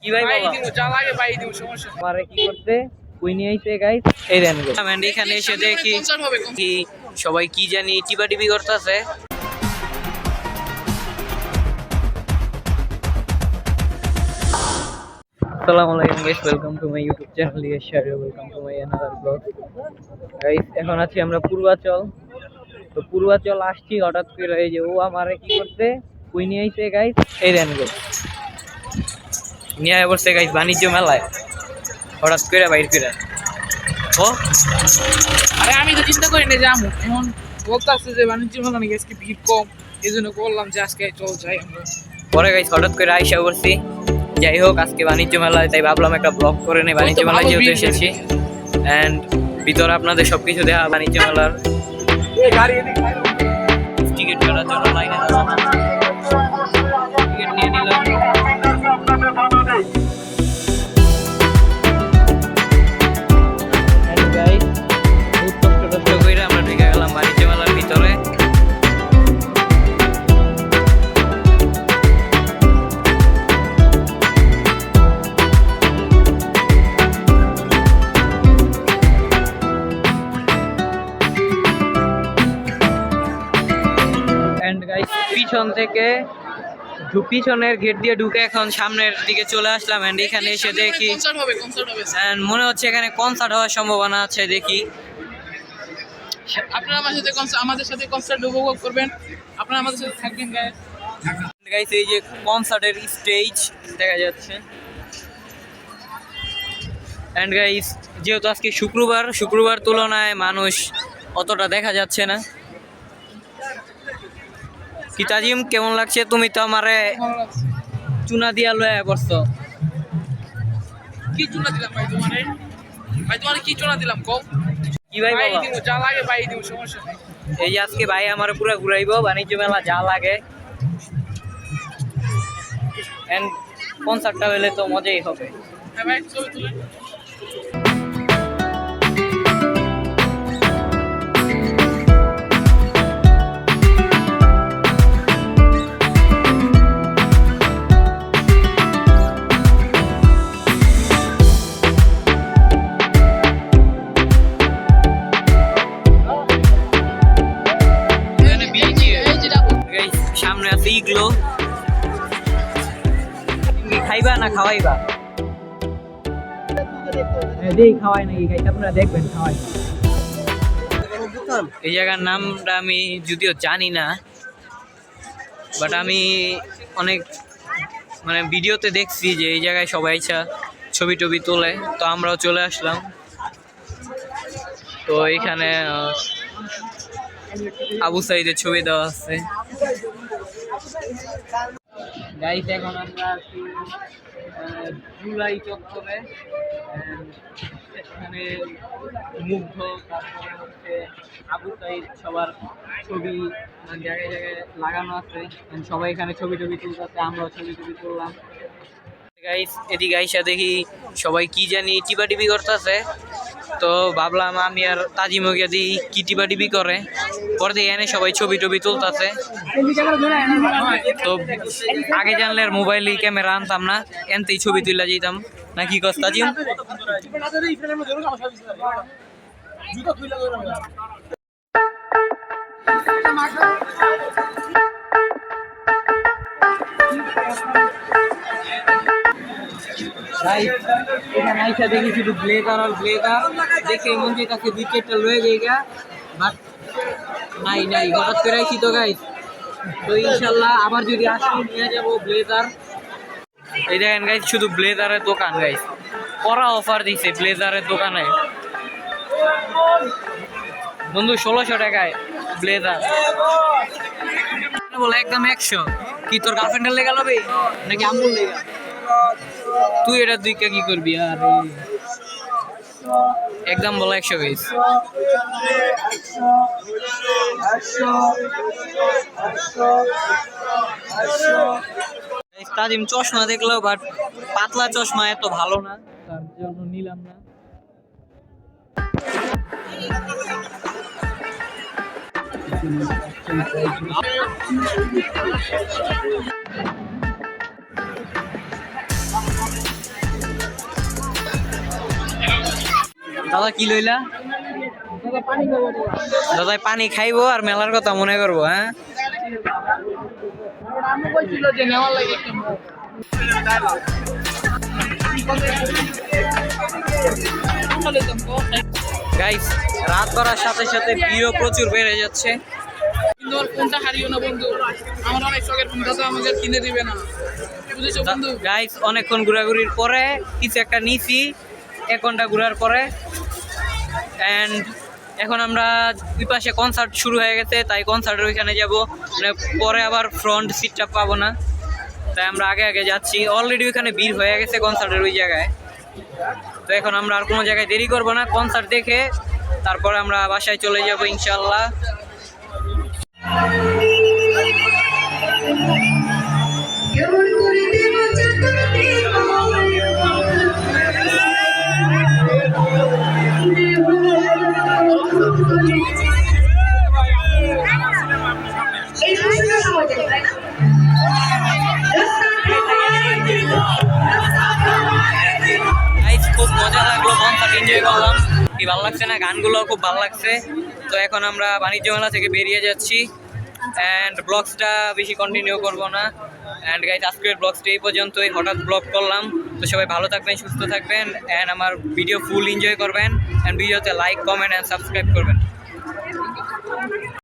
কি ভাই যা লাগে পাই দিব, সমস্যা নেই। আমারে কি করতে কই নিয়ে আইছে গাইস, এই দেন গো আমি এখানে এসে দেখি কি সবাই কি জানি টিপাটিপি করতেছে। আসসালামু আলাইকুম guys, welcome to my YouTube channel Yas Shahri, welcome to my another vlog. Guys এখন আছি আমরা পূর্বাচল। তো পূর্বাচল আসছি হঠাৎ করে, এই যে ও আমারে কি করতে কই নিয়ে আইছে গাইস, এই দেন গো নিয়ে বসছে গাইস বাণিজ্য মেলায় হঠাৎ করে বাইর করে। ও আরে আমি তো চিন্তা করি না যাবো, এখন বলতেছে যে বাণিজ্য মেলা নাকি আজকে ভিড় কম, এই জন্য বললাম যে আজকে চল যাই আমরা। পরে গাইস হঠাৎ করে আইসা করছি। যাই হোক আজকে বাণিজ্য মেলায়, তাই ভাবলাম একটা ব্লগ করে নেই বাণিজ্য মেলায় যেহেতু এসেছি। অ্যান্ড ভিতরে আপনাদের সবকিছু দেখা বাণিজ্য মেলার। টিকিট কাটার জন্য লাইনে টিকিট নিয়ে নিলাম। আমরা ঢুকে গেলাম বাণিজ্য মেলার ভিতরে। পিছন থেকে পিছনের গেট দিয়ে ঢুকে এখন সামনের দিকে চলে আসলাম। এন্ড এখানে এসে দেখি মনে হচ্ছে এখানে কনসার্ট হওয়ার সম্ভাবনা আছে। দেখি আপনারা আমাদের সাথে কনসার্ট উপভোগ করবেন, আপনারা আমাদের সাথে থাকবেন গাইস। এই যে কনসার্টের স্টেজ দেখা যাচ্ছে। এন্ড গাইস যেহেতু আজকে শুক্রবার তুলনায় মানুষ অতটা দেখা যাচ্ছে না। কি তাজিম কেমন লাগছে? তুমি তো আমারে চুনা দিয়া লয়া করছো। কি চুনা দিলাম ভাই তোমারে? ভাই তোমারে কি চুনা দিলাম কও? কি ভাই পাই বলো? দিব, যা লাগে পাই দিব, সমস্যা নেই। এই যে আজকে ভাই আমার পুরো ঘুরাইবো বাণিজ্য মেলা যা লাগে। এন্ড কনসার্টটা হলে তো মজাই হবে। হ্যাঁ ভাই ছবি তুলেন। সামনে আছে ইগলো। খাইবা না খাওয়াইবা? খাওয়াই নাকি গাইস, আপনারা দেখবেন খাওয়াই। এই জায়গার নামটা আমি যদিও জানি না, বাট আমি অনেক ভিডিওতে দেখছি যে এই জায়গায় সবাই ছবি টবি তোলে, তো আমরাও চলে আসলাম। তো এখানে আবু সাইদের ছবি দেওয়া আছে। গাইস এখন আমরা আছি জুলাই চত্বরে। এখানে মুগ্ধ, তারপরে হচ্ছে আবু সাইদ সবার ছবি জায়গায় জায়গায় লাগানো আছে। সবাই এখানে ছবি টবি তুলতেছে, আমরাও ছবি টবি তুললাম। গাইস এদিকে আইসা দেখি সবাই কি জানি টিপাটিপি করতেছে। তো ভাবলাম আমি আর তাজিমও গিয়ে দিই কি টিপাটিপি করে। পরে দিয়ে এনে সবাই ছবি টবি তুলতেছে। তো আগে জানলে আর মোবাইলে ক্যামেরা আনতাম না, এনতেই ছবি তুলে যেতাম না। কি কস তাজিম? এখানে আইসা দেখি শুধু ব্লেজার আর ব্লেজার দেখে মন যে কাছে দুই চারটা লয়ে যাইগা, বাট নাই হঠাৎ করে আইছি তো গাইস। তো ইনশাল্লাহ আবার যদি আসি নিয়ে যাবো ব্লেজার। এই দেখেন গাইস শুধু ব্লেজারের দোকান গাইস, কড়া অফার দিছে ব্লেজারের দোকানে বন্ধু। 1600 টাকায় ব্লেজার বলে একদম 100। কি তোর গার্লফ্রেন্ডের লেগে লবে নাকি আম্মুর লেগে? তুই এটা দুই কি করবি? আর একদম বলা 100 গাইস। তাজিম চশমা দেখলো, বাট পাতলা চশমা এত ভালো না, তার জন্য নিলাম না। দাদা কি লইলা? দাদা পানি খাবো দাদা পানি খাইবো আর মেলার কথা মনে করবো, হ্যাঁ? আমি কইছিল যে নেওয়ার লাগে একটা মুখ গাইস রাত বাড়ার সাথে সাথে ভিড়ও প্রচুর বেড়ে যাচ্ছে। কিন্তু আর ফোনটা হারিও না বন্ধু, আমার অনেক শখের ফোন, দাদা আমাকে কিনে দিবে না, বুঝেছো বন্ধু? গাইস অনেকক্ষণ ঘোরাঘুরির পরে কিছু একটা নিছি, 1 ঘন্টা ঘোরার পরে। অ্যান্ড এখন আমরা দুই পাশে কনসার্ট শুরু হয়ে গেছে, তাই কনসার্টের ওইখানে যাব, মানে পরে আবার ফ্রন্ট সিটটা পাবো না, তাই আমরা আগে আগে যাচ্ছি। অলরেডি ওইখানে ভিড় হয়ে গেছে কনসার্টের ওই জায়গায়। তো এখন আমরা আর কোনো জায়গায় দেরি করবো না, কনসার্ট দেখে তারপরে আমরা বাসায় চলে যাব ইনশাল্লাহ। গাইস খুব মজা লাগলো, কনসার্ট এনজয় করলাম। কি ভালো লাগছে না, গানগুলো খুব ভালো লাগছে। তো এখন আমরা বাণিজ্য মেলা থেকে বেরিয়ে যাচ্ছি, অ্যান্ড ব্লগসটা বেশি কন্টিনিউ করবো না। অ্যান্ড গাইস আজকের ব্লগসটা এই পর্যন্তই, হঠাৎ ব্লগ করলাম। তো সবাই ভালো থাকবেন, সুস্থ থাকবেন, অ্যান্ড আমার ভিডিও ফুল এনজয় করবেন, অ্যান্ড ভিডিওতে লাইক, কমেন্ট অ্যান্ড সাবস্ক্রাইব করবেন।